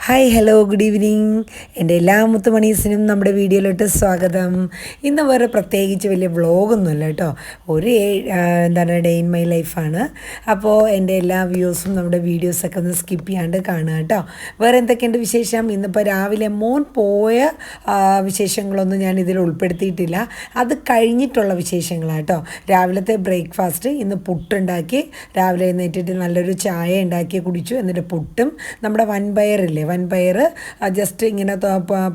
Hi hello good evening. എൻ്റെ എല്ലാ മുത്തുമണീസിനും നമ്മുടെ വീഡിയോയിലോട്ട് സ്വാഗതം. ഇന്ന് വേറെ പ്രത്യേകിച്ച് വലിയ വ്ളോഗൊന്നുമില്ല കേട്ടോ. ഒരു ഡേ ഇൻ മൈ ലൈഫാണ്. അപ്പോൾ എൻ്റെ എല്ലാ വ്യൂസും നമ്മുടെ വീഡിയോസൊക്കെ ഒന്ന് സ്കിപ്പ് ചെയ്യാണ്ട് കാണുക കേട്ടോ. വേറെ എന്തൊക്കെയുണ്ട് വിശേഷം? ഇന്നിപ്പോൾ രാവിലെ മോൻ പോയ വിശേഷങ്ങളൊന്നും ഞാൻ ഇതിൽ ഉൾപ്പെടുത്തിയിട്ടില്ല. അത് കഴിഞ്ഞിട്ടുള്ള വിശേഷങ്ങളാണ് കേട്ടോ. രാവിലത്തെ ബ്രേക്ക്ഫാസ്റ്റ് ഇന്ന് പുട്ടുണ്ടാക്കി. രാവിലെ എഴുന്നേറ്റിട്ട് നല്ലൊരു ചായ ഉണ്ടാക്കി കുടിച്ചു. എന്നിട്ട് പുട്ടും നമ്മുടെ വൻപയറില്ലേ, വൻപയർ ജസ്റ്റ് ഇങ്ങനെ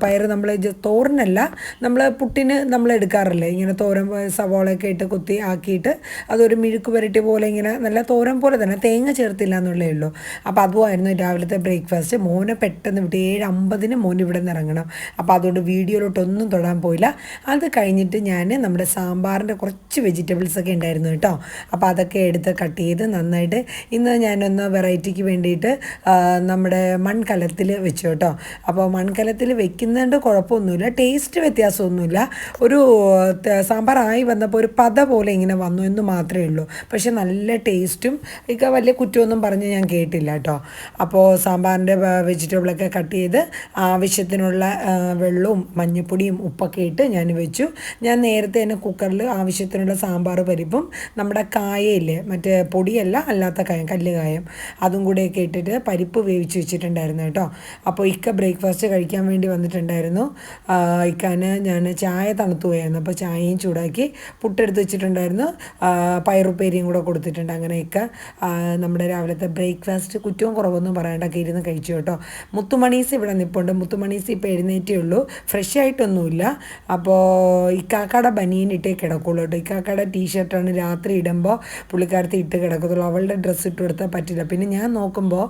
പയർ നമ്മൾ തോരനല്ല, നമ്മൾ പുട്ടിന് നമ്മൾ എടുക്കാറില്ലേ, ഇങ്ങനെ തോരൻ സവോളയൊക്കെ ഇട്ട് കുത്തി ആക്കിയിട്ട് അതൊരു മെഴുക്ക് പുരട്ടി പോലെ ഇങ്ങനെ നല്ല തോരൻ പോലെ തന്നെ, തേങ്ങ ചേർത്തില്ല എന്നുള്ളേ ഉള്ളൂ. അപ്പോൾ അതുമായിരുന്നു രാവിലത്തെ ബ്രേക്ക്ഫാസ്റ്റ്. മോനെ പെട്ടെന്ന് വിട്ട് 7:50 മോൻ ഇവിടെ നിന്ന് ഇറങ്ങണം. അപ്പോൾ അതുകൊണ്ട് വീഡിയോയിലോട്ടൊന്നും തൊടാൻ പോയില്ല. അത് കഴിഞ്ഞിട്ട് ഞാൻ നമ്മുടെ സാമ്പാറിൻ്റെ കുറച്ച് വെജിറ്റബിൾസൊക്കെ ഉണ്ടായിരുന്നു കേട്ടോ. അപ്പോൾ അതൊക്കെ എടുത്ത് കട്ട് ചെയ്ത് നന്നായിട്ട് ഇന്ന് ഞാനൊന്ന് വെറൈറ്റിക്ക് വേണ്ടിയിട്ട് നമ്മുടെ മൺകലത്തിൽ വെച്ചു കേട്ടോ. അപ്പോൾ മൺകലത്തിൽ വെക്കുന്നതുകൊണ്ട് കുഴപ്പമൊന്നുമില്ല, ടേസ്റ്റ് വ്യത്യാസമൊന്നുമില്ല. ഒരു സാമ്പാറായി വന്നപ്പോൾ ഒരു പത പോലെ ഇങ്ങനെ വന്നു എന്ന് മാത്രമേ ഉള്ളൂ. പക്ഷെ നല്ല ടേസ്റ്റും ഒക്കെ വലിയ കുറ്റമൊന്നും പറഞ്ഞ് ഞാൻ കേട്ടില്ല കേട്ടോ. അപ്പോൾ സാമ്പാറിൻ്റെ വെജിറ്റബിളൊക്കെ കട്ട് ചെയ്ത് ആവശ്യത്തിനുള്ള വെള്ളവും മഞ്ഞൾപ്പൊടിയും ഉപ്പൊക്കെ ഇട്ട് ഞാൻ വെച്ചു. ഞാൻ നേരത്തെ തന്നെ കുക്കറിൽ ആവശ്യത്തിനുള്ള സാമ്പാർ പരിപ്പും നമ്മുടെ കായയില്ലേ, മറ്റേ പൊടിയല്ല അല്ലാത്ത കായം, കല്ല് കായം, അതും കൂടെയൊക്കെ ഇട്ടിട്ട് പരിപ്പ് വേവിച്ച് വെച്ചിട്ടുണ്ടായിരുന്നു കേട്ടോ. അപ്പോൾ ഇക്ക ബ്രേക്ക്ഫാസ്റ്റ് കഴിക്കാൻ വേണ്ടി വന്നിട്ടുണ്ടായിരുന്നു. ഇക്കാന് ഞാൻ ചായ തണുത്തു പോയായിരുന്നു, അപ്പോൾ ചായയും ചൂടാക്കി പുട്ടെടുത്ത് വെച്ചിട്ടുണ്ടായിരുന്നു. പയറുപ്പേരിയും കൂടെ കൊടുത്തിട്ടുണ്ട്. അങ്ങനെയൊക്കെ നമ്മുടെ രാവിലത്തെ ബ്രേക്ക്ഫാസ്റ്റ് കുറ്റവും കുറവൊന്നും പറയാണ്ടൊക്കെ ഇരുന്ന് കഴിച്ചു കേട്ടോ. മുത്തുമണീസ് ഇവിടെ നിൽപ്പുണ്ട്. മുത്തുമണീസ് ഇപ്പോൾ എഴുന്നേറ്റേ ഉള്ളൂ, ഫ്രഷ് ആയിട്ടൊന്നുമില്ല. അപ്പോൾ ഇക്കാക്കയുടെ ബനിയൻ ഇട്ടേ കിടക്കുള്ളൂ കേട്ടോ. ഇക്കാക്കയുടെ ടീഷർട്ടാണ് രാത്രി ഇടുമ്പോൾ പുള്ളിക്കാരത്തി ഇട്ട് കിടക്കത്തുള്ളൂ. അവളുടെ ഡ്രസ്സ് ഇട്ട് കൊടുത്താൽ പറ്റില്ല. പിന്നെ ഞാൻ നോക്കുമ്പോൾ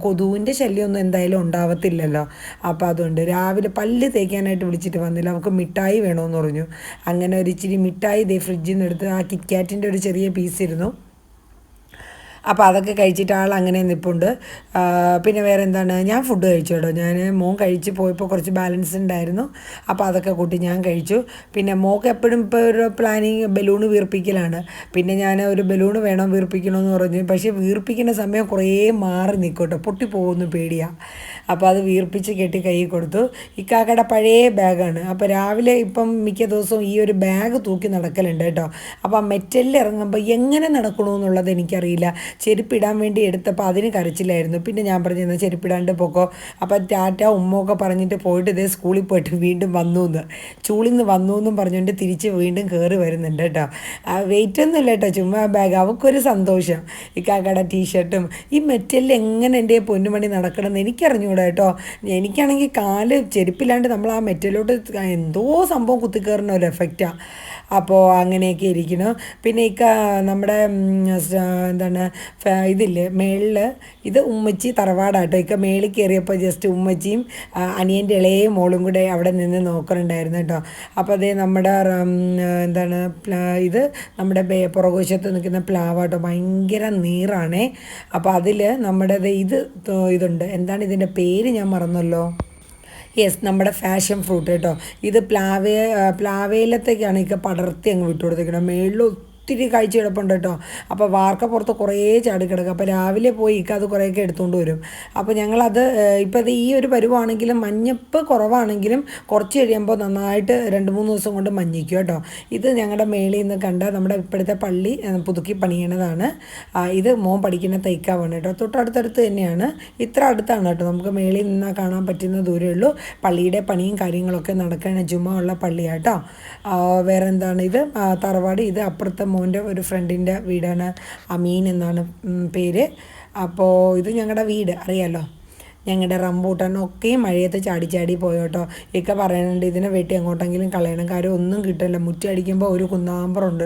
കൊതുവിൻ്റെ ശല്യമൊന്നും എന്തായാലും ഉണ്ടാവത്തില്ലല്ലോ. അപ്പോൾ അതുകൊണ്ട് രാവിലെ പല്ല് തേക്കാനായിട്ട് വിളിച്ചിട്ട് വന്നില്ല, അവൾക്ക് മിഠായി വേണമെന്ന് പറഞ്ഞു. അങ്ങനെ ഒരു ഇച്ചിരി മിഠായി ഇതേ ഫ്രിഡ്ജിൽ നിന്ന് എടുത്ത്, ആ കിറ്റ്കാറ്റിൻ്റെ ഒരു ചെറിയ പീസ് ഇരുന്നു, അപ്പോൾ അതൊക്കെ കഴിച്ചിട്ട് ആൾ അങ്ങനെ നിൽപ്പുണ്ട്. പിന്നെ വേറെ എന്താണ്, ഞാൻ ഫുഡ് കഴിച്ചു കേട്ടോ. ഞാൻ മോൻ കഴിച്ച് പോയപ്പോൾ കുറച്ച് ബാലൻസ് ഉണ്ടായിരുന്നു, അപ്പോൾ അതൊക്കെ കൂട്ടി ഞാൻ കഴിച്ചു. പിന്നെ മോൾക്ക് എപ്പോഴും ഇപ്പോൾ ഒരു പ്ലാനിങ് ബലൂണ് വീർപ്പിക്കലാണ്. പിന്നെ ഞാൻ ഒരു ബലൂണ് വേണം വീർപ്പിക്കണമെന്ന് പറഞ്ഞു. പക്ഷേ വീർപ്പിക്കുന്ന സമയം കുറേ മാറി നിൽക്കും കേട്ടോ, പൊട്ടിപ്പോകുന്നു പേടിയാണ്. അപ്പോൾ അത് വീർപ്പിച്ച് കെട്ടി കൈ കൊടുത്തു. ഇക്കാക്കയുടെ പഴയ ബാഗാണ്. അപ്പോൾ രാവിലെ ഇപ്പം മിക്ക ദിവസവും ഈ ഒരു ബാഗ് തൂക്കി നടക്കലുണ്ട് കേട്ടോ. അപ്പോൾ മെറ്റലിൽ ഇറങ്ങുമ്പോൾ എങ്ങനെ നടക്കണമെന്നുള്ളത് എനിക്കറിയില്ല. ചെരുപ്പിടാൻ വേണ്ടി എടുത്തപ്പോൾ അതിന് കരച്ചിലായിരുന്നു. പിന്നെ ഞാൻ പറഞ്ഞു എന്നാൽ ചെരുപ്പിടാണ്ട് പോക്കോ. അപ്പോൾ ടാറ്റ ഉമ്മൊക്കെ പറഞ്ഞിട്ട് പോയിട്ട് ഇതേ സ്കൂളിൽ പോയിട്ട് വീണ്ടും വന്നു എന്ന്, ചൂളിൽ നിന്ന് വന്നു എന്നും പറഞ്ഞുകൊണ്ട് തിരിച്ച് വീണ്ടും കയറി വരുന്നുണ്ട് കേട്ടോ. വെയിറ്റ് ഒന്നും ഇല്ല കേട്ടോ, ചുമ്മാ ബാഗ്. അവൾക്കൊരു സന്തോഷം. ഈ കാക്കയുടെ ടീഷർട്ടും ഈ മെറ്റലിൽ എങ്ങനെ എൻ്റെ പൊന്നുമണി നടക്കണമെന്ന് എനിക്കറിഞ്ഞൂടാ കേട്ടോ. എനിക്കാണെങ്കിൽ കാല് ചെരുപ്പില്ലാണ്ട് നമ്മൾ ആ മെറ്റലോട്ട് എന്തോ സംഭവം കുത്തിക്കയറുന്ന ഒരു എഫക്റ്റാണ്. അപ്പോൾ അങ്ങനെയൊക്കെ ഇരിക്കുന്നു. പിന്നെ നമ്മുടെ എന്താണ് ഇതില്ലേ മേളിൽ, ഇത് ഉമ്മച്ചി തറവാടാട്ടോ. മേളിൽ കയറിയപ്പോൾ ജസ്റ്റ് ഉമ്മച്ചിയും അനിയൻ്റെ ഇളയ മോളും കൂടെ അവിടെ നിന്ന് നോക്കലുണ്ടായിരുന്നു കേട്ടോ. അപ്പോൾ അതേ നമ്മുടെ എന്താണ് ഇത് നമ്മുടെ പുറകുവശത്ത് നിൽക്കുന്ന പ്ലാവാട്ടോ, ഭയങ്കര നീറാണേ. അപ്പോൾ അതിൽ നമ്മുടെ ഇതുണ്ട്, എന്താണ് ഇതിൻ്റെ പേര് ഞാൻ മറന്നല്ലോ. യെസ്, നമ്മുടെ ഫാഷൻ ഫ്രൂട്ട് കേട്ടോ. ഇത് പ്ലാവയിലത്തേക്കാണ് ഇതൊക്കെ പടർത്തി അങ്ങ് വിട്ടു കൊടുത്തേക്കണം. മേളിൽ ഒത്തിരി കഴിച്ച് കിടപ്പുണ്ട് കേട്ടോ. അപ്പോൾ വാർക്ക പുറത്ത് കുറേ ചാടി കിടക്കുക. അപ്പോൾ രാവിലെ പോയി അത് കുറേയൊക്കെ എടുത്തുകൊണ്ട് വരും. അപ്പോൾ ഞങ്ങളത് ഇപ്പോൾ അത് ഈ ഒരു പരുവാണെങ്കിലും മഞ്ഞപ്പ് കുറവാണെങ്കിലും കുറച്ച് കഴിയുമ്പോൾ നന്നായിട്ട് 2-3 ദിവസം കൊണ്ട് മഞ്ഞിക്കും കേട്ടോ. ഇത് ഞങ്ങളുടെ മേളിൽ നിന്ന് കണ്ട നമ്മുടെ ഇപ്പോഴത്തെ പള്ളി പുതുക്കി പണിയണതാണ്. ഇത് മോൻ പഠിക്കുന്ന തൈക്കാവാണ് കേട്ടോ. തൊട്ടടുത്തടുത്ത് തന്നെയാണ്, ഇത്ര അടുത്താണ് കേട്ടോ. നമുക്ക് മേളിൽ നിന്നാൽ കാണാൻ പറ്റുന്ന ദൂരമേ ഉള്ളൂ. പള്ളിയുടെ പണിയും കാര്യങ്ങളൊക്കെ നടക്കുകയാണ്, ജുമ ഉള്ള പള്ളിയാട്ടോ. വേറെ എന്താണ്, ഇത് തറവാട്. ഇത് അപ്പുറത്തെ മോൻ്റെ ഒരു ഫ്രണ്ടിൻ്റെ വീടാണ്, അമീൻ എന്നാണ് പേര്. അപ്പോൾ ഇത് ഞങ്ങളുടെ വീട് അറിയാമല്ലോ. ഞങ്ങളുടെ റംബൂട്ടാനൊക്കെയും മഴയത്ത് ചാടി ചാടി പോയോട്ടോ. ഒക്കെ പറയുന്നുണ്ട് ഇതിനെ വെട്ടി എങ്ങോട്ടെങ്കിലും കളയണം, കാര്യം ഒന്നും കിട്ടില്ല. മുറ്റടിക്കുമ്പോൾ ഒരു കുന്നാമ്പറുണ്ട്.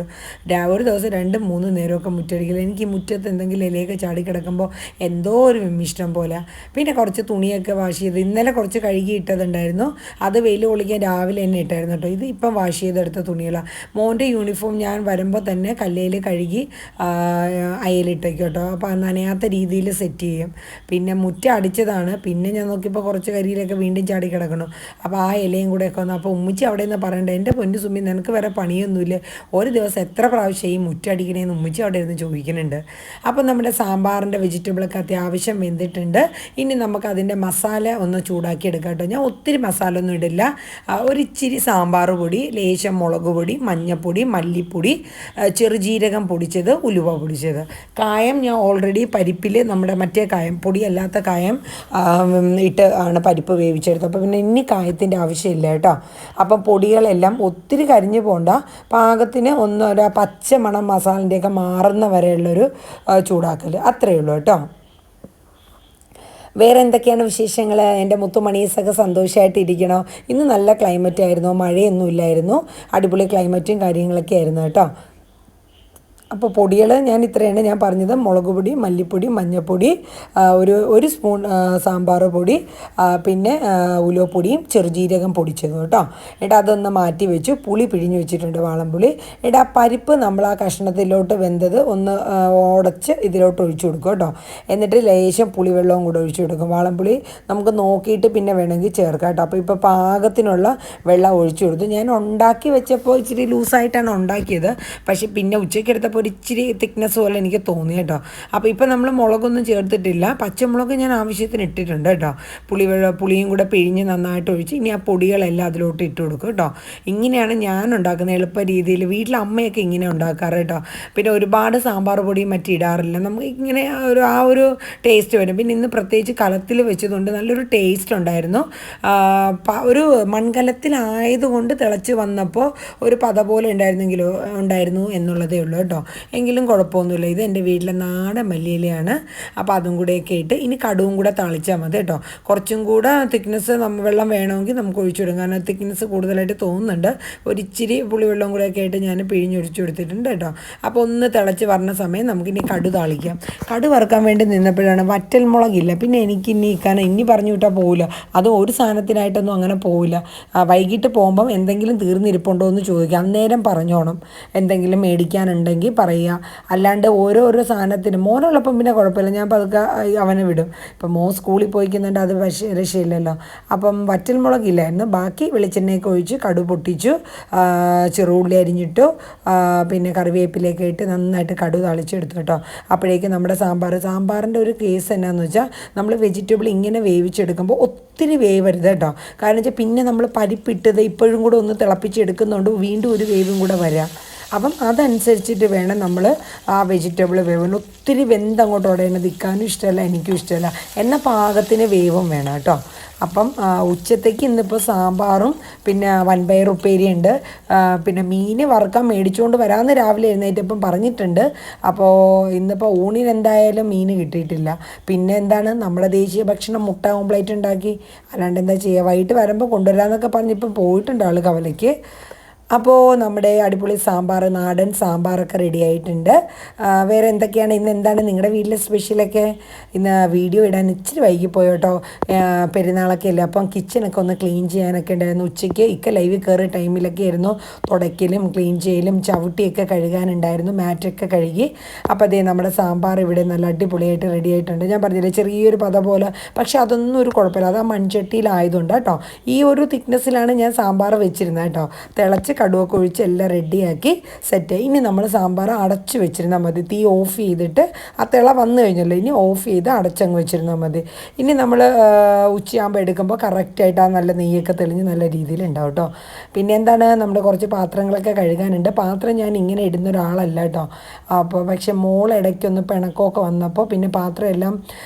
ഒരു ദിവസം 2-3 നേരമൊക്കെ മുറ്റടിക്കില്ല. എനിക്ക് ഈ മുറ്റത്ത് എന്തെങ്കിലും ഇലയൊക്കെ ചാടി കിടക്കുമ്പോൾ എന്തോ ഒരു വിമിഷ്ടം പോലെ. പിന്നെ കുറച്ച് തുണിയൊക്കെ വാഷ് ചെയ്ത് ഇന്നലെ കുറച്ച് കഴുകി ഇട്ടതുണ്ടായിരുന്നു, അത് വെയിൽ കൊള്ളിക്കാൻ രാവിലെ തന്നെ ഇട്ടായിരുന്നു കേട്ടോ. ഇത് ഇപ്പം വാഷ് ചെയ്തെടുത്ത തുണികളാണ്. മോൻ്റെ യൂണിഫോം ഞാൻ വരുമ്പോൾ തന്നെ കല്ലയിൽ കഴുകി അയലിട്ടേക്കും കേട്ടോ. അപ്പോൾ നനയാത്ത രീതിയിൽ സെറ്റ് ചെയ്യും. പിന്നെ മുറ്റം അടിച്ചതാണ്, വെച്ചതാണ്. പിന്നെ ഞാൻ നോക്കിയപ്പോൾ കുറച്ച് കരിയിലൊക്കെ വീണ്ടും ചാടി കിടക്കണം. അപ്പോൾ ആ ഇലയും കൂടെ ഒക്കെ വന്നു. അപ്പോൾ ഉമ്മിച്ചി അവിടെ നിന്ന് പറയണ്ടേ, എൻ്റെ പൊന്നു സുമ്മി നിനക്ക് വേറെ പണിയൊന്നുമില്ല, ഒരു ദിവസം എത്ര പ്രാവശ്യം ഈ മുറ്റടിക്കണേന്ന് ഉമ്മിച്ചി അവിടെ ഇരുന്ന് ചോദിക്കുന്നുണ്ട്. അപ്പോൾ നമ്മുടെ സാമ്പാറിൻ്റെ വെജിറ്റബിളൊക്കെ അത്യാവശ്യം വെന്തിട്ടുണ്ട്. ഇനി നമുക്ക് അതിൻ്റെ മസാല ഒന്ന് ചൂടാക്കി എടുക്കാം കേട്ടോ. ഞാൻ ഒത്തിരി മസാല ഒന്നും ഇടില്ല. ഒരിച്ചിരി സാമ്പാർ പൊടി, ലേശം മുളക് പൊടി, മഞ്ഞൾപ്പൊടി, മല്ലിപ്പൊടി, ചെറുജീരകം പൊടിച്ചത്, ഉലുവ പൊടിച്ചത്, കായം ഞാൻ ഓൾറെഡി പരിപ്പിൽ നമ്മുടെ മറ്റേ കായം പൊടിയല്ലാത്ത കായം ഇട്ട് ആണ് പരിപ്പ് വേവിച്ചെടുത്തത്. അപ്പോൾ പിന്നെ ഇനി കായത്തിൻ്റെ ആവശ്യമില്ല കേട്ടോ. അപ്പം പൊടികളെല്ലാം ഒത്തിരി കരിഞ്ഞു പോകണ്ട, പാകത്തിന് ഒരു പച്ച മണം മസാലൻ്റെയൊക്കെ മാറുന്ന വരെയുള്ളൊരു ചൂടാക്കൽ, അത്രയേ ഉള്ളൂ കേട്ടോ. വേറെ എന്തൊക്കെയാണ് വിശേഷങ്ങൾ? എൻ്റെ മുത്തുമണീസൊക്കെ സന്തോഷമായിട്ടിരിക്കണോ? ഇന്ന് നല്ല ക്ലൈമറ്റ് ആയിരുന്നു, മഴയൊന്നും ഇല്ലായിരുന്നു, അടിപൊളി ക്ലൈമറ്റും കാര്യങ്ങളൊക്കെ ആയിരുന്നു കേട്ടോ. അപ്പോൾ പൊടികൾ ഞാൻ ഇത്രയാണ് ഞാൻ പറഞ്ഞത്. മുളക് പൊടി, മല്ലിപ്പൊടി, മഞ്ഞൾപ്പൊടി, ഒരു സ്പൂൺ സാമ്പാർ പൊടി, പിന്നെ ഉലുവപ്പൊടിയും ചെറുജീരകം പൊടിച്ചതും കേട്ടോ. എന്നിട്ട് അതൊന്ന് മാറ്റി വെച്ചു. പുളി പിഴിഞ്ഞ് വെച്ചിട്ടുണ്ട്, വാളംപുളി. എന്നിട്ട് ആ പരിപ്പ് നമ്മൾ ആ കഷ്ണത്തിലോട്ട് വെന്തത് ഒന്ന് ഉടച്ച് ഇതിലോട്ട് ഒഴിച്ചു കൊടുക്കും കേട്ടോ. എന്നിട്ട് ലേശം പുളിവെള്ളവും കൂടെ ഒഴിച്ചു കൊടുക്കും. വാളംപുളി നമുക്ക് നോക്കിയിട്ട് പിന്നെ വേണമെങ്കിൽ ചേർക്കാം കേട്ടോ. അപ്പോൾ ഇപ്പോൾ പാകത്തിനുള്ള വെള്ളം ഒഴിച്ചു കൊടുത്തു. ഞാൻ ഉണ്ടാക്കി വെച്ചപ്പോൾ ഇച്ചിരി ലൂസായിട്ടാണ് ഉണ്ടാക്കിയത്, പക്ഷേ പിന്നെ ഉച്ചയ്ക്ക് എടുത്തപ്പോൾ ഒരു ഇച്ചിരി തിക്നെസ് പോലെ എനിക്ക് തോന്നി കേട്ടോ. അപ്പോൾ ഇപ്പോൾ നമ്മൾ മുളകൊന്നും ചേർത്തിട്ടില്ല, പച്ചമുളക് ഞാൻ ആവശ്യത്തിന് ഇട്ടിട്ടുണ്ട് കേട്ടോ. പുളിയും കൂടെ പിഴിഞ്ഞ് നന്നായിട്ട് ഒഴിച്ച് ഇനി ആ പൊടികളെല്ലാം അതിലോട്ട് ഇട്ട് കൊടുക്കും കേട്ടോ. ഇങ്ങനെയാണ് ഞാൻ ഉണ്ടാക്കുന്നത്, എളുപ്പ രീതിയിൽ. വീട്ടിൽ അമ്മയൊക്കെ ഇങ്ങനെ ഉണ്ടാക്കാറ് കേട്ടോ. പിന്നെ ഒരുപാട് സാമ്പാർ പൊടിയും മറ്റും ഇടാറില്ല, നമുക്ക് ഇങ്ങനെ ആ ഒരു ടേസ്റ്റ് വരും. പിന്നെ ഇന്ന് പ്രത്യേകിച്ച് കലത്തിൽ വെച്ചതുകൊണ്ട് നല്ലൊരു ടേസ്റ്റ് ഉണ്ടായിരുന്നു. ഒരു മൺകലത്തിലായതുകൊണ്ട് തിളച്ച് വന്നപ്പോൾ ഒരു പത പോലെ ഉണ്ടായിരുന്നു എന്നുള്ളതേ ഉള്ളൂ കേട്ടോ. എങ്കിലും കുഴപ്പമൊന്നുമില്ല. ഇത് എൻ്റെ വീട്ടിലെ നാടൻ മല്ലിയിലയാണ്. അപ്പോൾ അതും കൂടെയൊക്കെ ഇട്ട് ഇനി കടുവും കൂടെ താളിച്ചാൽ മതി കേട്ടോ. കുറച്ചും കൂടെ തിക്നെസ് വെള്ളം വേണമെങ്കിൽ നമുക്ക് ഒഴിച്ചിടും, കാരണം തിക്നെസ് കൂടുതലായിട്ട് തോന്നുന്നുണ്ട്. ഒരിച്ചിരി പുളിവെള്ളം കൂടെയൊക്കെ ആയിട്ട് ഞാൻ പിഴിഞ്ഞൊഴിച്ചു കൊടുത്തിട്ടുണ്ട് കേട്ടോ. അപ്പോൾ ഒന്ന് തിളച്ച് വരുന്ന സമയം നമുക്കിനി കടു താളിക്കാം. കടു വറുക്കാൻ വേണ്ടി നിന്നപ്പോഴാണ് വറ്റൽ മുളകില്ല. പിന്നെ ഇനി പറഞ്ഞു വിട്ടാൽ പോവില്ല, അതും ഒരു സാധനത്തിനായിട്ടൊന്നും അങ്ങനെ പോവില്ല. വൈകിട്ട് പോകുമ്പം എന്തെങ്കിലും തീർന്നിരിപ്പുണ്ടോ എന്ന് ചോദിക്കാം, അന്നേരം പറഞ്ഞോണം. എന്തെങ്കിലും മേടിക്കാനുണ്ടെങ്കിൽ പറയുക. അല്ലാണ്ട് ഓരോരോ സാധനത്തിന് മോനുള്ളപ്പം പിന്നെ കുഴപ്പമില്ല, ഞാൻ പതുക്കെ അവനെ വിടും. ഇപ്പം സ്കൂളിൽ പോയിക്കുന്നുണ്ട്, അത് രക്ഷയില്ലല്ലോ. അപ്പം വറ്റൽമുളകില്ലായിരുന്നു. ബാക്കി വെളിച്ചെണ്ണയൊക്കെ ഒഴിച്ച് കടു പൊട്ടിച്ചു, ചെറുള്ളി അരിഞ്ഞിട്ടു, പിന്നെ കറിവേപ്പിലേക്ക് ഇട്ട് നന്നായിട്ട് കടു താളിച്ചെടുത്തു കേട്ടോ. അപ്പോഴേക്കും നമ്മുടെ സാമ്പാറിൻ്റെ ഒരു കേസ് എന്നാന്ന് വെച്ചാൽ നമ്മൾ വെജിറ്റബിൾ ഇങ്ങനെ വേവിച്ചെടുക്കുമ്പോൾ ഒത്തിരി വേവരുത് കേട്ടോ. കാരണം വെച്ചാൽ പിന്നെ നമ്മൾ പരിപ്പിട്ടത് ഇപ്പോഴും കൂടെ ഒന്ന് തിളപ്പിച്ചെടുക്കുന്നുണ്ട്, വീണ്ടും ഒരു വേവും കൂടെ വരാം. അപ്പം അതനുസരിച്ചിട്ട് വേണം നമ്മൾ ആ വെജിറ്റബിൾ വേവിന്. ഒത്തിരി വെന്തങ്ങോട്ട് ഉടനെ നിൽക്കാനും ഇഷ്ടമല്ല, എനിക്കും ഇഷ്ടമല്ല. എന്നാൽ പാകത്തിന് വേവും വേണം കേട്ടോ. അപ്പം ഉച്ചത്തേക്ക് ഇന്നിപ്പോൾ സാമ്പാറും പിന്നെ വൻപയർ ഉപ്പേരിയുണ്ട്. പിന്നെ മീൻ വറുക്കാൻ മേടിച്ചുകൊണ്ട് വരാമെന്ന് രാവിലെ എഴുന്നേറ്റപ്പം പറഞ്ഞിട്ടുണ്ട്. അപ്പോൾ ഇന്നിപ്പോൾ ഊണിന് എന്തായാലും മീൻ കിട്ടിയിട്ടില്ല. പിന്നെ എന്താണ്, നമ്മുടെ ദേശീയ ഭക്ഷണം മുട്ട ഓംപ്ലേറ്റ് ഉണ്ടാക്കി. അല്ലാണ്ട് എന്താ ചെയ്യുക, വൈകിട്ട് വരുമ്പോൾ കൊണ്ടുവരാമെന്നൊക്കെ പറഞ്ഞിപ്പം പോയിട്ടുണ്ട് ആൾ കവലയ്ക്ക്. അപ്പോൾ നമ്മുടെ അടിപൊളി സാമ്പാർ, നാടൻ സാമ്പാറൊക്കെ റെഡി ആയിട്ടുണ്ട്. വേറെ എന്തൊക്കെയാണ് ഇന്ന്, എന്താണ് നിങ്ങളുടെ വീട്ടിലെ സ്പെഷ്യലൊക്കെ? ഇന്ന് വീഡിയോ ഇടാൻ ഇച്ചിരി വൈകിപ്പോയി കേട്ടോ, പെരുന്നാളൊക്കെ അല്ലേ. അപ്പം കിച്ചണൊക്കെ ഒന്ന് ക്ലീൻ ചെയ്യാനൊക്കെ ഉണ്ടായിരുന്നു. ഉച്ചയ്ക്ക് ലൈവ് കയറിയ ടൈമിലൊക്കെ ആയിരുന്നു തുടയ്ക്കലും ക്ലീൻ ചെയ്യലും, ചവിട്ടിയൊക്കെ കഴുകാനുണ്ടായിരുന്നു, മാറ്റൊക്കെ കഴുകി. അപ്പോൾ അതേ നമ്മുടെ സാമ്പാർ ഇവിടെ നല്ല അടിപൊളിയായിട്ട് റെഡി ആയിട്ടുണ്ട്. ഞാൻ പറഞ്ഞില്ലേ ചെറിയൊരു പത പോലെ, പക്ഷെ അതൊന്നും ഒരു കുഴപ്പമില്ല, അത് ആ മൺചട്ടിയിലായതുകൊണ്ട് കേട്ടോ. ഈ ഒരു തിക്നെസ്സിലാണ് ഞാൻ സാമ്പാർ വെച്ചിരുന്നത് കേട്ടോ. തിളച്ച് കടുവൊക്കെ ഒഴിച്ച് എല്ലാം റെഡിയാക്കി സെറ്റ്. ഇനി നമ്മൾ സാമ്പാർ അടച്ച് വെച്ചിരുന്നാൽ മതി. തീ ഓഫ് ചെയ്തിട്ട് ആ തിള വന്നു കഴിഞ്ഞല്ലോ, ഇനി ഓഫ് ചെയ്ത് അടച്ചങ്ങ് വെച്ചിരുന്നാൽ മതി. ഇനി നമ്മൾ ഉച്ചയാകുമ്പോൾ എടുക്കുമ്പോൾ കറക്റ്റായിട്ട് ആ നല്ല നെയ്യൊക്കെ തെളിഞ്ഞ് നല്ല രീതിയിൽ ഉണ്ടാവും കേട്ടോ. പിന്നെ എന്താണ്, നമ്മുടെ കുറച്ച് പാത്രങ്ങളൊക്കെ കഴുകാനുണ്ട്. പാത്രം ഞാൻ ഇങ്ങനെ ഇടുന്ന ഒരാളല്ല കേട്ടോ. അപ്പോൾ പക്ഷേ ഇടയ്ക്കൊന്ന് പിണക്കമൊക്കെ വന്നപ്പോൾ പിന്നെ പാത്രം എല്ലാം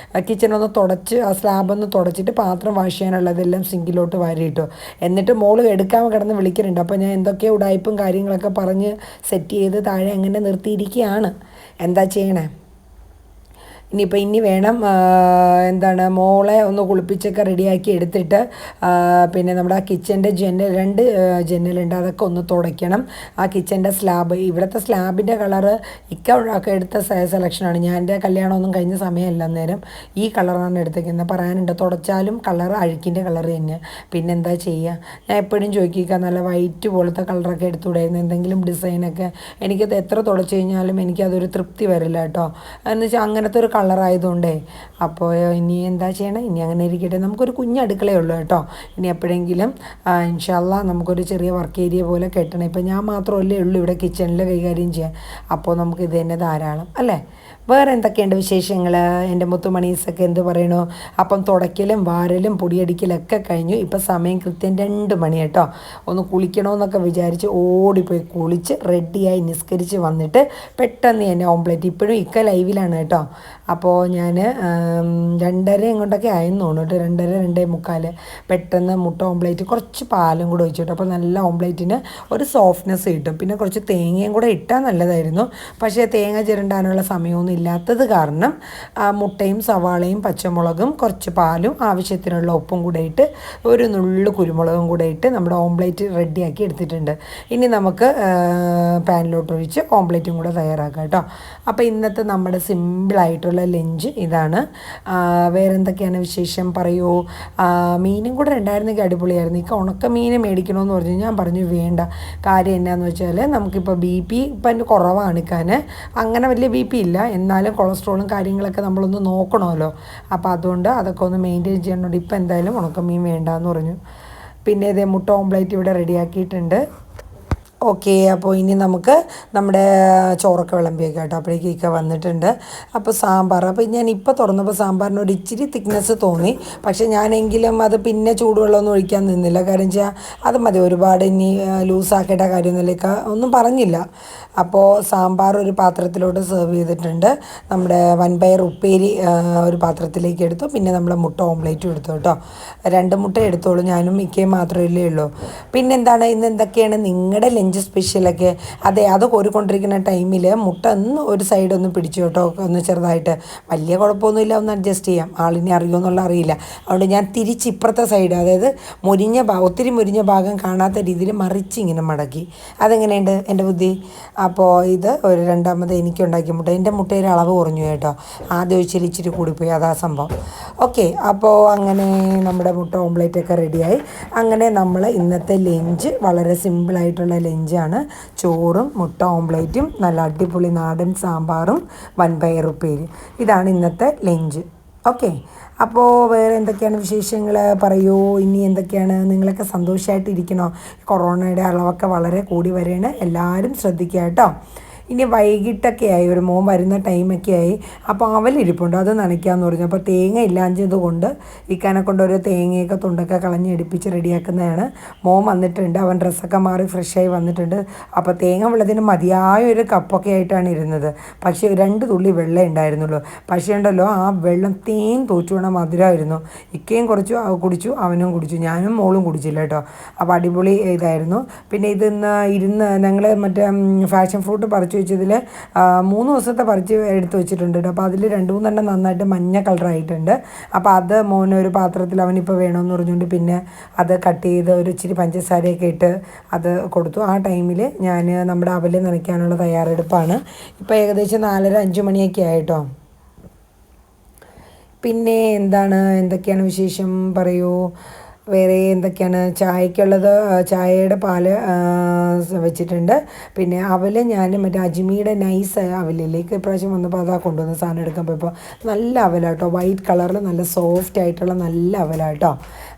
കിച്ചണൊന്ന് തുടച്ച് ആ സ്ലാബൊന്ന് തുടച്ചിട്ട് പാത്രം വാഷ് ചെയ്യാനുള്ളതെല്ലാം സിങ്കിലോട്ട് വാരിയിട്ടു. എന്നിട്ട് എടുക്കാൻ കിടന്ന് വിളിക്കുന്നുണ്ട്. അപ്പോൾ ഞാൻ എന്തൊക്കെ ഉടായ്പും കാര്യങ്ങളൊക്കെ പറഞ്ഞ് സെറ്റ് ചെയ്ത് താഴെ അങ്ങനെ നിർത്തിയിരിക്കുകയാണ്. എന്താ ചെയ്യണേ? ഇനി വേണം എന്താണ്, മോളെ ഒന്ന് കുളിപ്പിച്ചൊക്കെ റെഡിയാക്കി എടുത്തിട്ട് പിന്നെ നമ്മുടെ ആ കിച്ചൻ്റെ രണ്ട് ജനലുണ്ട്, അതൊക്കെ ഒന്ന് തുടയ്ക്കണം. ആ കിച്ചൻ്റെ സ്ലാബ്, ഇവിടുത്തെ സ്ലാബിൻ്റെ കളറ് ഒക്കെ എടുത്ത സെലക്ഷനാണ്. ഞാൻ എൻ്റെ കല്യാണമൊന്നും കഴിഞ്ഞ സമയമല്ല, അന്നേരം ഈ കളറാണ് എടുത്തേക്കുന്നത്. പറയാനുണ്ട്, തുടച്ചാലും കളർ അഴുക്കിൻ്റെ കളർ തന്നെ. പിന്നെന്താ ചെയ്യുക, ഞാൻ എപ്പോഴും ചോദിക്കുക, നല്ല വൈറ്റ് പോലത്തെ കളറൊക്കെ എടുത്തുകൂടായിരുന്നു, എന്തെങ്കിലും ഡിസൈനൊക്കെ. എനിക്കത് എത്ര തുടച്ച് കഴിഞ്ഞാലും എനിക്കതൊരു തൃപ്തി വരില്ല കേട്ടോ. എന്ന് വെച്ചാൽ അങ്ങനത്തെ ഒരു കളറായതുകൊണ്ടേ അപ്പോൾ ഇനി എന്താ ചെയ്യണം, ഇനി അങ്ങനെ ഇരിക്കട്ടെ. നമുക്കൊരു കുഞ്ഞടുക്കളയേ ഉള്ളൂ കേട്ടോ. ഇനി എപ്പോഴെങ്കിലും ഇൻഷാല്ലാ നമുക്കൊരു ചെറിയ വർക്ക് ഏരിയ പോലെ കെട്ടണം. ഇപ്പം ഞാൻ മാത്രമല്ലേ ഉള്ളൂ ഇവിടെ കിച്ചണിൽ കൈകാര്യം ചെയ്യാൻ. അപ്പോൾ നമുക്ക് ഇത് തന്നെ ധാരാളം അല്ലേ. വേറെ എന്തൊക്കെയുണ്ട് വിശേഷങ്ങൾ? എൻ്റെ മുത്തുമണീസൊക്കെ എന്ത് പറയണോ? അപ്പം തുടയ്ക്കലും വാരലും പൊടിയടിക്കലൊക്കെ കഴിഞ്ഞു. ഇപ്പം സമയം കൃത്യം 2 മണി കേട്ടോ. ഒന്ന് കുളിക്കണമെന്നൊക്കെ വിചാരിച്ച് ഓടിപ്പോയി കുളിച്ച് റെഡിയായി നിസ്കരിച്ച് വന്നിട്ട് പെട്ടെന്ന് തന്നെ ഓംപ്ലേറ്റ്. ഇപ്പോഴും ഇക്ക ലൈവിലാണ് കേട്ടോ. അപ്പോൾ ഞാൻ 2:30 ഇങ്ങോട്ടൊക്കെ ആയെന്ന് തോന്നുന്നു കേട്ടോ. 2:30 2:45 പെട്ടെന്ന് മുട്ട ഓംപ്ലേറ്റ് കുറച്ച് പാലും കൂടെ ഒഴിച്ചു കേട്ടോ. അപ്പോൾ നല്ല ഓംപ്ലേറ്റിന് ഒരു സോഫ്റ്റ്നെസ് കിട്ടും. പിന്നെ കുറച്ച് തേങ്ങയും കൂടെ ഇട്ടാൽ നല്ലതായിരുന്നു. പക്ഷേ തേങ്ങ ചിരണ്ടാനുള്ള സമയമൊന്നും ഇല്ലാത്തത് കാരണം മുട്ടയും സവാളയും പച്ചമുളകും കുറച്ച് പാലും ആവശ്യത്തിനുള്ള ഉപ്പും കൂടെ ഇട്ട് ഒരു നുള്ളു കുരുമുളകും കൂടെ ഇട്ട് നമ്മുടെ ഓംപ്ലേറ്റ് റെഡിയാക്കി എടുത്തിട്ടുണ്ട്. ഇനി നമുക്ക് പാനിലോട്ട് ഒഴിച്ച് ഓംപ്ലേറ്റും കൂടെ തയ്യാറാക്കാം കേട്ടോ. അപ്പോൾ ഇന്നത്തെ നമ്മുടെ സിമ്പിളായിട്ടുള്ള ലഞ്ച് ഇതാണ്. വേറെ എന്തൊക്കെയാണ് വിശേഷം പറയൂ. മീനും കൂടെ ഉണ്ടായിരുന്നെങ്കിൽ അടിപൊളിയായിരുന്നു. ഈ ഉണക്ക മീൻ മേടിക്കണമെന്ന് പറഞ്ഞു. ഞാൻ പറഞ്ഞു വേണ്ട. കാര്യം എന്നാന്ന് വെച്ചാൽ നമുക്കിപ്പോൾ BP ഇപ്പം കുറവാണ് ഇക്കാൻ. അങ്ങനെ വലിയ BP ഇല്ല, എന്നാലും കൊളസ്ട്രോളും കാര്യങ്ങളൊക്കെ നമ്മളൊന്ന് നോക്കണമല്ലോ. അപ്പോൾ അതുകൊണ്ട് അതൊക്കെ ഒന്ന് മെയിൻറ്റെയിൻ ചെയ്യണോണ്ട് ഇപ്പം എന്തായാലും ഉണക്കമീൻ വേണ്ടാന്ന് പറഞ്ഞു. പിന്നെ ഇതേ മുട്ട ഓംപ്ലേറ്റ് ഇവിടെ റെഡിയാക്കിയിട്ടുണ്ട്. ഓക്കെ, അപ്പോൾ ഇനി നമുക്ക് നമ്മുടെ ചോറൊക്കെ വിളമ്പി വയ്ക്കാം കേട്ടോ. അപ്പോഴേക്കും ഇക്ക വന്നിട്ടുണ്ട്. അപ്പോൾ സാമ്പാർ, അപ്പോൾ ഞാൻ ഇപ്പോൾ തുറന്നപ്പോൾ സാമ്പാറിന് ഒരു ഇച്ചിരി തിക്നെസ് തോന്നി. പക്ഷേ ഞാനെങ്കിലും അത് പിന്നെ ചൂടുവെള്ളമൊന്നും ഒഴിക്കാൻ നിന്നില്ല. കാര്യം വെച്ചാൽ അത് മതി, ഒരുപാട് ഇനി ലൂസാക്കേണ്ട കാര്യമൊന്നുമില്ല, ഒന്നും പറഞ്ഞില്ല. അപ്പോൾ സാമ്പാർ ഒരു പാത്രത്തിലോട്ട് സെർവ് ചെയ്തിട്ടുണ്ട്. നമ്മുടെ വൻപയർ ഉപ്പേരി ഒരു പാത്രത്തിലേക്ക് എടുത്തു. പിന്നെ നമ്മുടെ മുട്ട ഓംപ്ലേറ്റും എടുത്തു കേട്ടോ. 2 മുട്ട എടുത്തോളൂ, ഞാനും മിക്കയും മാത്രമല്ലേ ഉള്ളൂ. പിന്നെന്താണ് ഇന്ന് എന്തൊക്കെയാണ് നിങ്ങളുടെ ലഞ്ച് സ്പെഷ്യലൊക്കെ? അതെ, അത് കോരിക്കൊണ്ടിരിക്കുന്ന ടൈമിൽ മുട്ട ഒരു സൈഡ് ഒന്ന് പിടിച്ചു കേട്ടോ, ഒന്ന് ചെറുതായിട്ട്. വലിയ കുഴപ്പമൊന്നുമില്ല, ഒന്ന് അഡ്ജസ്റ്റ് ചെയ്യാം. ആളിനെ അറിയുമോ എന്നുള്ള അറിയില്ല. അതുകൊണ്ട് ഞാൻ തിരിച്ച് ഇപ്പുറത്തെ സൈഡ്, അതായത് ഒത്തിരി മുരിഞ്ഞ ഭാഗം കാണാത്ത രീതിയിൽ മറിച്ചിങ്ങനെ മടക്കി. അതെങ്ങനെയുണ്ട് എൻ്റെ ബുദ്ധി? അപ്പോൾ ഇത് ഒരു രണ്ടാമത് എനിക്ക് ഉണ്ടാക്കിയ മുട്ട. എൻ്റെ മുട്ടയുടെ അളവ് കുറഞ്ഞു കേട്ടോ. ആദ്യം ഇച്ചിരി കൂടിപ്പോയി, അതാ സംഭവം. ഓക്കെ, അപ്പോൾ അങ്ങനെ നമ്മുടെ മുട്ട ഓംപ്ലേറ്റൊക്കെ റെഡിയായി. അങ്ങനെ നമ്മൾ ഇന്നത്തെ ലഞ്ച് വളരെ സിമ്പിളായിട്ടുള്ള ലഞ്ചാണ്. ചോറും മുട്ട ഓംപ്ലേറ്റും നല്ല അടിപൊളി നാടൻ സാമ്പാറും വൻപയർ ഉപ്പേരി. ഇതാണ് ഇന്നത്തെ ലഞ്ച്. ഓക്കെ, അപ്പോൾ വേറെ എന്തൊക്കെയാണ് വിശേഷങ്ങൾ പറയൂ. ഇനി എന്തൊക്കെയാണ്? നിങ്ങളൊക്കെ സന്തോഷമായിട്ടിരിക്കണോ? കൊറോണയുടെ അളവൊക്കെ വളരെ കൂടി വരികയാണ്. എല്ലാവരും ശ്രദ്ധിക്കുക കേട്ടോ. ഇനി വൈകിട്ടൊക്കെ ആയി, ഒരു മോൻ വരുന്ന ടൈമൊക്കെ ആയി. അപ്പോൾ അവലിരിപ്പുണ്ട്, അത് നനയ്ക്കാമെന്ന് പറഞ്ഞു. അപ്പോൾ തേങ്ങ ഇല്ലാഞ്ഞത് കൊണ്ട് ഇക്കാനെ കൊണ്ട് ഒരു തേങ്ങയൊക്കെ തുണ്ടൊക്കെ കളഞ്ഞ് എടുപ്പിച്ച് റെഡിയാക്കുന്നതാണ്. മോൻ വന്നിട്ടുണ്ട്, അവൻ ഡ്രസ്സൊക്കെ മാറി ഫ്രഷായി വന്നിട്ടുണ്ട്. അപ്പോൾ തേങ്ങ വെള്ളത്തിന് മതിയായ ഒരു കപ്പൊക്കെ ആയിട്ടാണ് ഇരുന്നത്. പക്ഷേ 2 തുള്ളി വെള്ളം ഉണ്ടായിരുന്നുള്ളൂ. പക്ഷേ ഉണ്ടല്ലോ, ആ വെള്ളം തേൻ തോച്ചുവേണ മധുരമായിരുന്നു. ഇക്കയും കുറച്ചു കുടിച്ചു, അവനും കുടിച്ചു, ഞാനും മോളും കുടിച്ചില്ല കേട്ടോ. അപ്പോൾ അടിപൊളി ഇതായിരുന്നു. പിന്നെ ഇരുന്ന് ഞങ്ങൾ മറ്റേ ഫാഷൻ ഫ്രൂട്ട് പറിച്ചു വെച്ചതിൽ 3 ദിവസത്തെ പറിച്ച് എടുത്ത് വെച്ചിട്ടുണ്ട്. അപ്പോൾ അതിൽ 2-3 എണ്ണം നന്നായിട്ട് മഞ്ഞ കളറായിട്ടുണ്ട്. അപ്പോൾ അത് മോന് ഒരു പാത്രത്തിൽ അവനിപ്പോൾ വേണമെന്ന് പറഞ്ഞുകൊണ്ട് പിന്നെ അത് കട്ട് ചെയ്ത് ഒരു ഇച്ചിരി പഞ്ചസാരയൊക്കെ ഇട്ട് അത് കൊടുത്തു. ആ ടൈമിൽ ഞാൻ നമ്മുടെ അവല് നനയ്ക്കാനുള്ള തയ്യാറെടുപ്പാണ്. ഇപ്പോൾ ഏകദേശം 4:30-5 മണിയൊക്കെ ആയിട്ടോ. പിന്നെ എന്തൊക്കെയാണ് വിശേഷം പറയൂ. വേറെ എന്തൊക്കെയാണ്? ചായക്കുള്ളത്, ചായയുടെ പാല് വെച്ചിട്ടുണ്ട്. പിന്നെ അവല് ഞാൻ മറ്റേ അജ്മിയുടെ നൈസ് അവലിലേക്ക് ഇപ്രാവശ്യം വന്നപ്പോൾ അതാ കൊണ്ടുവന്ന സാധനം എടുക്കാൻ പോയപ്പോൾ നല്ല അവലാട്ടോ, വൈറ്റ് കളറിൽ നല്ല സോഫ്റ്റ് ആയിട്ടുള്ള നല്ല അവലാട്ടോ.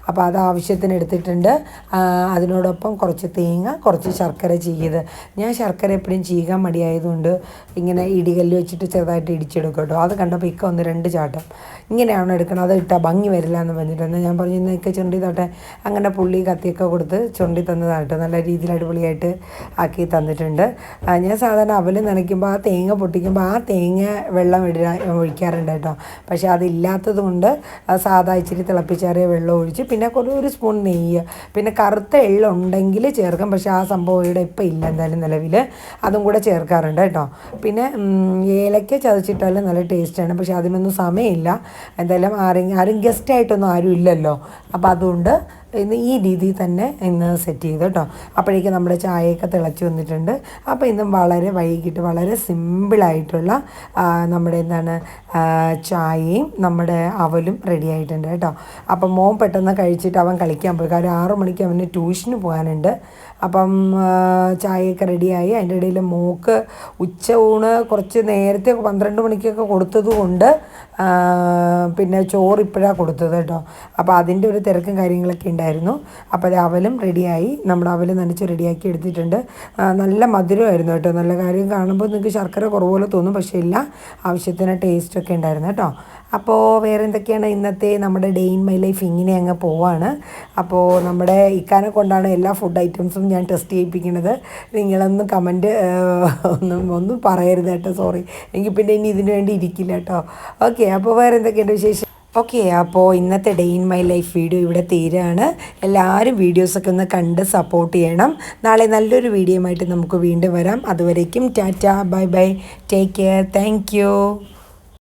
അപ്പോൾ അത് ആവശ്യത്തിന് എടുത്തിട്ടുണ്ട്. അതിനോടൊപ്പം കുറച്ച് തേങ്ങ, കുറച്ച് ശർക്കര ചീകിയത്. ഞാൻ ശർക്കര എപ്പോഴും ചീകാൻ മടിയായതുകൊണ്ട് ഇങ്ങനെ ഇടികല്ല് വെച്ചിട്ട് ചെറുതായിട്ട് ഇടിച്ചെടുക്കും കേട്ടോ. അത് കണ്ടപ്പോൾ ഇക്ക 1-2 ചാട്ടം ഇങ്ങനെയാണ് എടുക്കണം, അത് ഇട്ടാൽ ഭംഗി വരില്ല എന്ന് പറഞ്ഞിട്ട്. എന്നാൽ ഞാൻ പറഞ്ഞു ഇന്നൊക്കെ ചുണ്ടി തൊട്ടെ. അങ്ങനെ പുള്ളി കത്തിയൊക്കെ കൊടുത്ത് ചുണ്ടി തന്നതാട്ടോ. നല്ല രീതിയിൽ അടിപൊളിയായിട്ട് ആക്കി തന്നിട്ടുണ്ട്. ഞാൻ സാധാരണ അവല് നനയ്ക്കുമ്പോൾ ആ തേങ്ങ പൊട്ടിക്കുമ്പോൾ ആ തേങ്ങ വെള്ളം ഒഴിക്കാറുണ്ട് കേട്ടോ. പക്ഷേ അതില്ലാത്തത് കൊണ്ട് സാധാ ഇച്ചിരി തിളപ്പിച്ചാറിയ വെള്ളം ഒഴിച്ച് പിന്നെ ഒരു സ്പൂൺ നെയ്യ്, പിന്നെ കറുത്ത എള്ളുണ്ടെങ്കിൽ ചേർക്കാം. പക്ഷേ ആ സംഭവം ഇവിടെ ഇപ്പം ഇല്ല എന്തായാലും നിലവിൽ. അതും കൂടെ ചേർക്കാറുണ്ട് കേട്ടോ. പിന്നെ ഏലക്ക ചതച്ചിട്ടാലും നല്ല ടേസ്റ്റാണ്. പക്ഷേ അതിനൊന്നും സമയമില്ല. എന്തായാലും ആരും ഗസ്റ്റായിട്ടൊന്നും ആരും ഇല്ലല്ലോ. അപ്പോൾ അതുകൊണ്ട് ഇന്ന് ഈ രീതിയിൽ തന്നെ ഇന്ന് സെറ്റ് ചെയ്തു കേട്ടോ. അപ്പോഴേക്കും നമ്മുടെ ചായയൊക്കെ തിളച്ച് വന്നിട്ടുണ്ട്. അപ്പോൾ ഇന്ന് വളരെ വൈകിട്ട് വളരെ സിമ്പിളായിട്ടുള്ള നമ്മുടെ ചായയും നമ്മുടെ അവലും റെഡി ആയിട്ടുണ്ട് കേട്ടോ. അപ്പോൾ മോൻ പെട്ടെന്ന് കഴിച്ചിട്ട് അവൻ കളിക്കാൻ പോയി. കാര്യം 6 മണിക്ക് അവന് ട്യൂഷന് പോകാനുണ്ട്. അപ്പം ചായയൊക്കെ റെഡിയായി. അതിൻ്റെ ഇടയിൽ മോൾക്ക് ഊണ് കുറച്ച് നേരത്തെ 12 മണിക്കൊക്കെ കൊടുത്തത് കൊണ്ട് പിന്നെ ചോറ് ഇപ്പോഴാണ് കൊടുത്തത് കേട്ടോ. അപ്പോൾ അതിൻ്റെ ഒരു തിരക്കും കാര്യങ്ങളൊക്കെ ഉണ്ടായിരുന്നു. അപ്പോൾ അത് അവലും റെഡിയായി. നമ്മുടെ അവൽ നനച്ച് റെഡിയാക്കി എടുത്തിട്ടുണ്ട്. നല്ല മധുരമായിരുന്നു കേട്ടോ. നല്ല കാര്യം കാണുമ്പോൾ നിങ്ങൾക്ക് ശർക്കര കുറവുപോലെ തോന്നും, പക്ഷേ ഇല്ല, ആവശ്യത്തിന് ടേസ്റ്റൊക്കെ ഉണ്ടായിരുന്നു കേട്ടോ. അപ്പോൾ വേറെ എന്തൊക്കെയാണ് ഇന്നത്തെ നമ്മുടെ ഡേ ഇൻ മൈ ലൈഫ് ഇങ്ങനെ അങ്ങ് പോവാണ്. അപ്പോൾ നമ്മുടെ ഇക്കാനെ കൊണ്ടാണ് എല്ലാ ഫുഡ് ഐറ്റംസും ഞാൻ ടെസ്റ്റ് ചെയ്യിപ്പിക്കുന്നത്. നിങ്ങളൊന്ന് കമൻറ്റ് ഒന്നും പറയരുത് കേട്ടോ, സോറി. എനിക്ക് പിന്നെ ഇനി ഇതിനു വേണ്ടി ഇരിക്കില്ല കേട്ടോ. ഓക്കെ, അപ്പോൾ വേറെ എന്തൊക്കെയുണ്ട് വിശേഷം? ഓക്കെ, അപ്പോൾ ഇന്നത്തെ day in my life video ഇവിടെ തീരുകയാണ്. എല്ലാവരും വീഡിയോസൊക്കെ ഒന്ന് കണ്ട് സപ്പോർട്ട് ചെയ്യണം. നാളെ നല്ലൊരു വീഡിയോ ആയിട്ട് നമുക്ക് വീണ്ടും വരാം. അതുവരേക്കും Tata, bye bye, take care, thank you.